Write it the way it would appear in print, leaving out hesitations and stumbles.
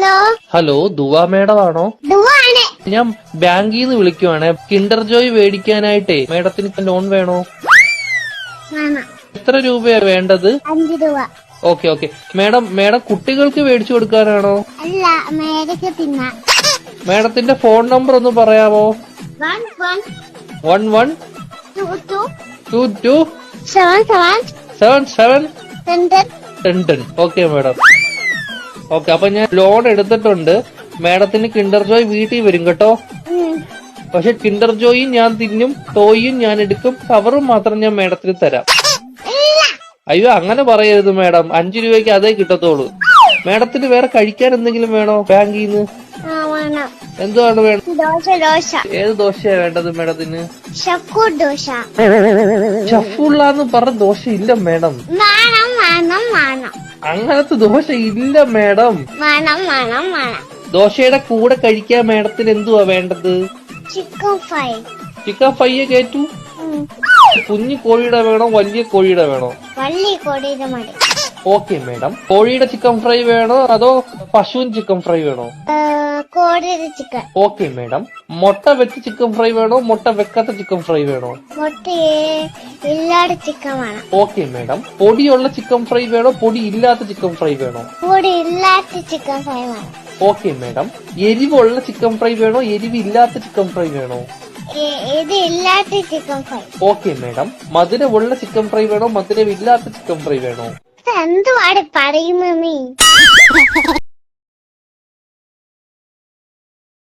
Hello hello ദുവ madam ആണോ? ദുവാണ്. ഞാൻ ബാങ്കിൽ നിന്ന് വിളിക്കുവാണ്. കിൻഡർ ജോയ് മേടിക്കാനായിട്ടേ മേഡത്തിന് ലോൺ വേണോ? വേണം. എത്ര രൂപയാ വേണ്ടത്? 5 രൂപ. ഓക്കെ മേഡം കുട്ടികൾക്ക് മേടിച്ചു കൊടുക്കാനാണോ? അല്ല, മേടിക്ക് തിന്നാൻ. മേഡത്തിന്റെ ഫോൺ നമ്പർ ഒന്ന് പറയാമോ? 11 11 22 22 77 77 10. 10. Okay madam. ഓക്കെ, അപ്പൊ ഞാൻ ലോൺ എടുത്തിട്ടുണ്ട്. മേഡത്തിന് കിൻഡർ ജോയ് വീട്ടിൽ വരും കേട്ടോ. പക്ഷെ കിൻഡർ ജോയും ഞാൻ തിന്നും, ടോയും ഞാൻ എടുക്കും, കവറും മാത്രം ഞാൻ മേഡത്തിന് തരാം. അയ്യോ അങ്ങനെ പറയരുത് മേഡം, 5 രൂപയ്ക്ക് അതേ കിട്ടത്തോളൂ. മേഡത്തിന് വേറെ കഴിക്കാൻ എന്തെങ്കിലും വേണോ ബാങ്കിൽ നിന്ന്? എന്തുവാണ് വേണം? ദോശ. ഏത് ദോശയാ വേണ്ടത് മേഡത്തിന്? ഷക്കു ദോശ. ഷഫുള്ളാന്ന് പറഞ്ഞ ദോശ ഇല്ല മേഡം. വേണം. അങ്ങനത്തെ ദോശ ഇല്ല മേഡം. വേണം. ദോശയുടെ കൂടെ കഴിക്കാൻ മേഡത്തിന് എന്തുവാ വേണ്ടത്? Chicken fry. ചിക്കൻ ഫ്രൈയെ കേറ്റു. കുഞ്ഞു കോഴിയുടെ വേണോ വലിയ കോഴിയുടെ വേണോ? വള്ളി കൊടിയുടെ മതി. Okay madam. കോഴിയുടെ ചിക്കൻ ഫ്രൈ വേണോ അതോ പശുവിൻ ചിക്കൻ ഫ്രൈ വേണോ? കോടിയുടെ ചിക്കൻ. Okay madam. മുട്ട വെച്ച് ചിക്കൻ ഫ്രൈ വേണോ മുട്ട വെക്കാത്ത ചിക്കൻ ഫ്രൈ വേണോ? മുട്ടയെ ഇല്ലാത്ത ചിക്കൻ വേണം. Okay madam. പൊടിയുള്ള ചിക്കൻ ഫ്രൈ വേണോ പൊടി ഇല്ലാത്ത ചിക്കൻ ഫ്രൈ വേണോ? പൊടി ഇല്ലാത്ത ചിക്കൻ ഫ്രൈ വേണം. Okay madam. എരിവുള്ള ചിക്കൻ ഫ്രൈ വേണോ എരിവില്ലാത്ത ചിക്കൻ ഫ്രൈ വേണോ? ഇത് ഇല്ലാത്ത ചിക്കൻ ഫ്രൈ. Okay madam. മധുരമുള്ള ചിക്കൻ ഫ്രൈ വേണോ മധുരമില്ലാത്ത ചിക്കൻ ഫ്രൈ വേണോ? എന്തുവാണ് പറയുന്നത് നീ?